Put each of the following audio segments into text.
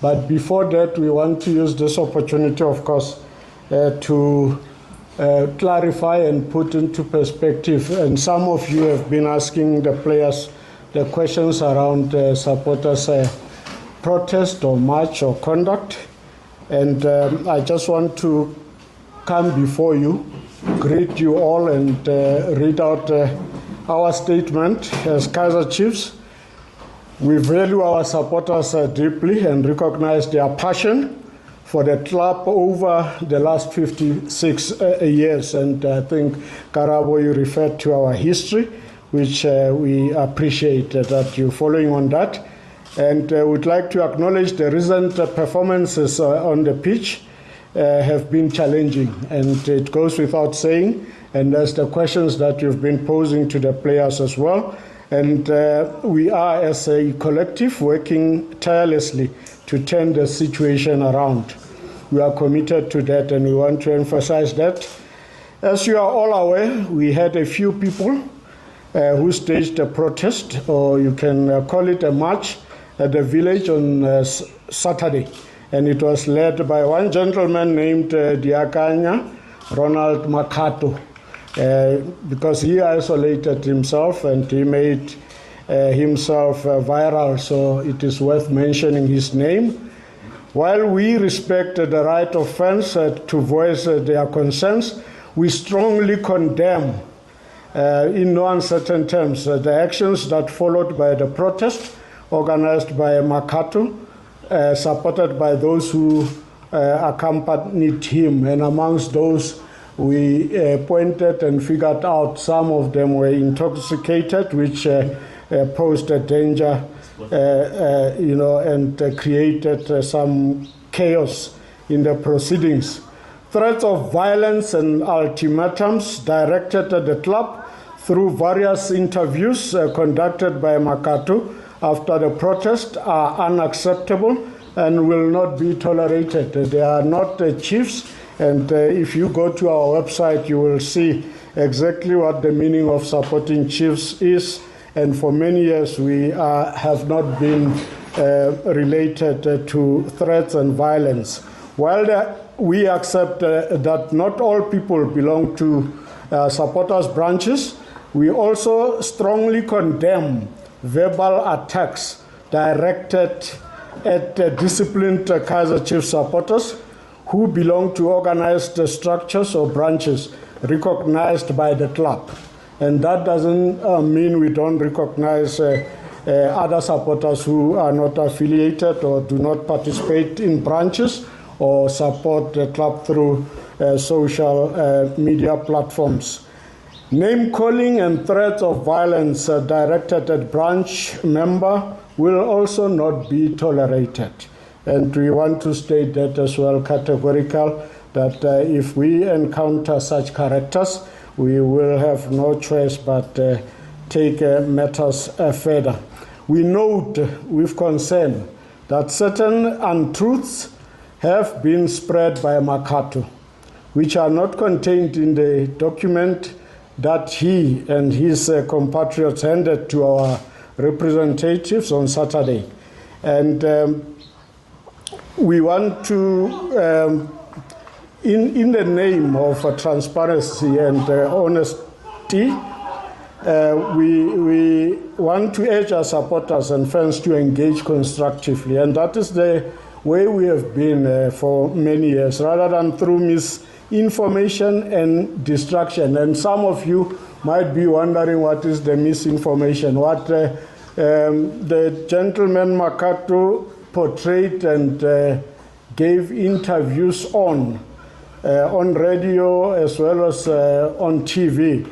But before that, we want to use this opportunity, of course, to clarify and put into perspective. And some of you have been asking the players the questions around supporters' protest or march or conduct. And I just want to come before you, greet you all, and read out our statement as Kaizer Chiefs. We value our supporters deeply and recognize their passion for the club over the last 56 years. And I think, Karabo, you referred to our history, which we appreciate that you're following on that. And we'd like to acknowledge the recent performances on the pitch have been challenging, and it goes without saying. And there's the questions that you've been posing to the players as well. And we are, as a collective, working tirelessly to turn the situation around. We are committed to that, and we want to emphasize that. As you are all aware, we had a few people who staged a protest, or you can call it a march, at the village on Saturday. And it was led by one gentleman named Diakanya Ronald Makato, because he isolated himself and he made himself viral, so it is worth mentioning his name. While we respect the right of fans to voice their concerns, we strongly condemn, in no uncertain terms, the actions that followed by the protest organized by Makato, supported by those who accompanied him. And amongst those, we pointed and figured out some of them were intoxicated, which posed a danger, and created some chaos in the proceedings. Threats of violence and ultimatums directed at the club through various interviews conducted by Makato after the protest are unacceptable and will not be tolerated. They are not chiefs, and if you go to our website, you will see exactly what the meaning of supporting chiefs is. And for many years, we have not been related to threats and violence. While we accept that not all people belong to supporters' branches, we also strongly condemn verbal attacks directed at disciplined Kaizer Chiefs supporters who belong to organized structures or branches recognized by the club. And that doesn't mean we don't recognize other supporters who are not affiliated or do not participate in branches or support the club through social media platforms. Name-calling and threats of violence directed at branch member will also not be tolerated. And we want to state that as well, categorical, that if we encounter such characters, we will have no choice but take matters further. We note with concern that certain untruths have been spread by Makato, which are not contained in the document that he and his compatriots handed to our representatives on Saturday. And we want to, in the name of transparency and honesty, we want to urge our supporters and fans to engage constructively. And that is the way we have been for many years, rather than through misinformation and distraction. And some of you might be wondering what is the misinformation, what the gentleman Makato portrayed and gave interviews on radio as well as on TV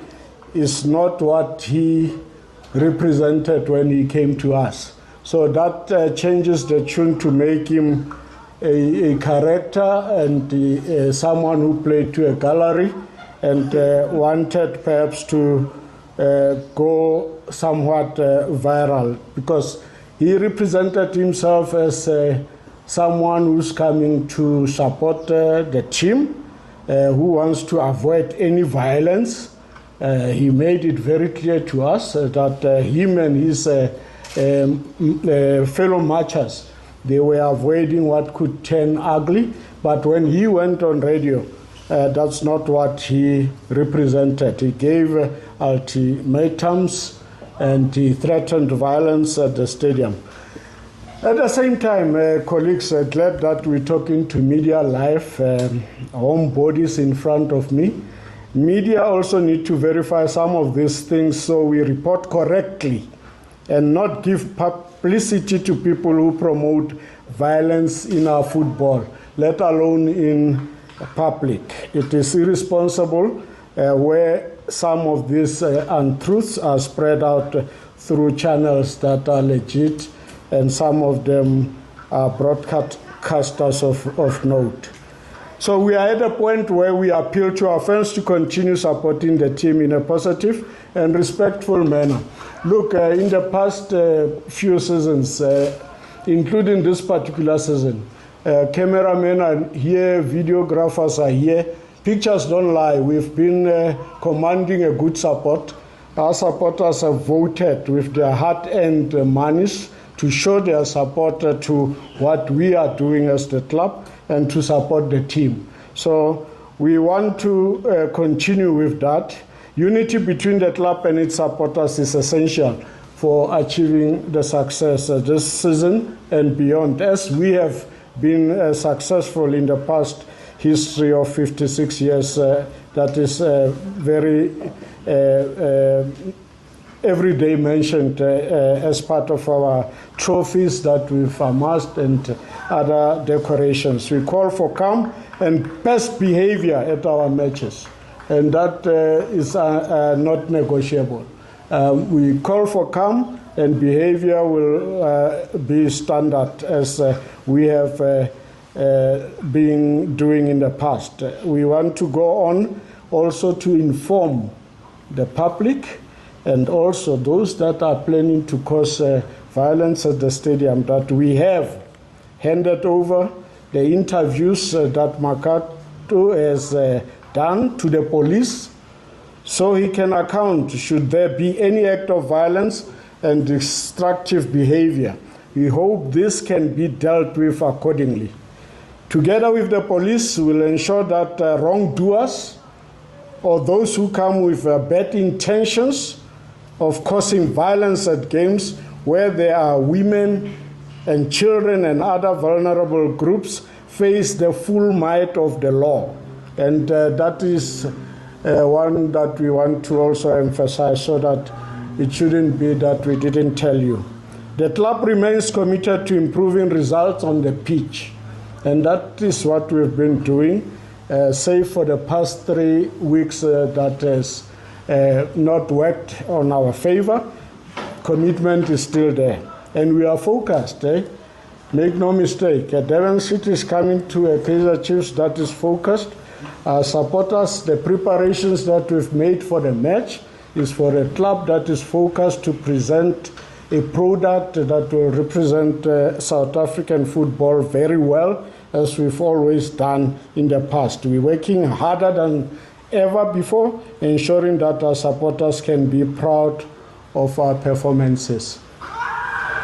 is not what he represented when he came to us. So that changes the tune to make him a character and someone who played to a gallery and wanted perhaps to go somewhat viral, because he represented himself as someone who's coming to support the team, who wants to avoid any violence. He made it very clear to us that him and his fellow marchers They were avoiding what could turn ugly. But when he went on radio, that's not what he represented. He gave ultimatums and he threatened violence at the stadium. At the same time, colleagues, glad that we're talking to media live, home bodies in front of me. Media also need to verify some of these things so we report correctly and not give publicity to people who promote violence in our football, let alone in public. It is irresponsible where some of these untruths are spread out through channels that are legit, and some of them are broadcasters of note. So we are at a point where we appeal to our fans to continue supporting the team in a positive and respectful manner. Look, in the past few seasons, including this particular season, cameramen are here, videographers are here. Pictures don't lie. We've been commanding a good support. Our supporters have voted with their heart and monies to show their support to what we are doing as the club and to support the team. So we want to continue with that. Unity between the club and its supporters is essential for achieving the success this season and beyond, as we have been successful in the past history of 56 years. That is very every day mentioned as part of our trophies that we've amassed and other decorations. We call for calm and best behavior at our matches, and that is not negotiable. We call for calm and behavior will be standard as we have been doing in the past. We want to go on also to inform the public and also those that are planning to cause violence at the stadium that we have handed over the interviews that Makato has done to the police so he can account should there be any act of violence and destructive behavior. We hope this can be dealt with accordingly. Together with the police, we will ensure that wrongdoers or those who come with bad intentions of causing violence at games where there are women and children and other vulnerable groups face the full might of the law. And that is one that we want to also emphasize so that it shouldn't be that we didn't tell you. The club remains committed to improving results on the pitch, and that is what we've been doing, save for the past 3 weeks that has not worked on our favor. Commitment is still there, and we are focused. Make no mistake, Durban City is coming to a Kaizer Chiefs that is focused. Our supporters, the preparations that we've made for the match is for a club that is focused to present a product that will represent South African football very well, as we've always done in the past. We're working harder than ever before, ensuring that our supporters can be proud of our performances.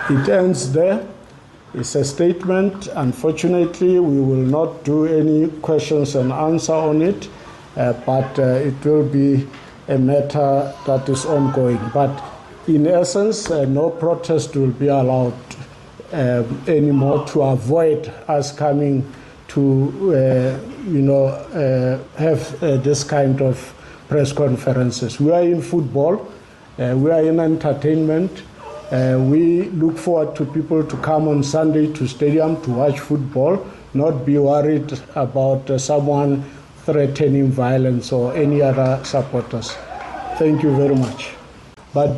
It ends there. It's a statement. Unfortunately, we will not do any questions and answer on it, but it will be a matter that is ongoing. But in essence, no protest will be allowed anymore to avoid us coming to have this kind of press conferences. We are in football, we are in entertainment. We look forward to people to come on Sunday to stadium to watch football, not be worried about someone threatening violence or any other supporters. Thank you very much.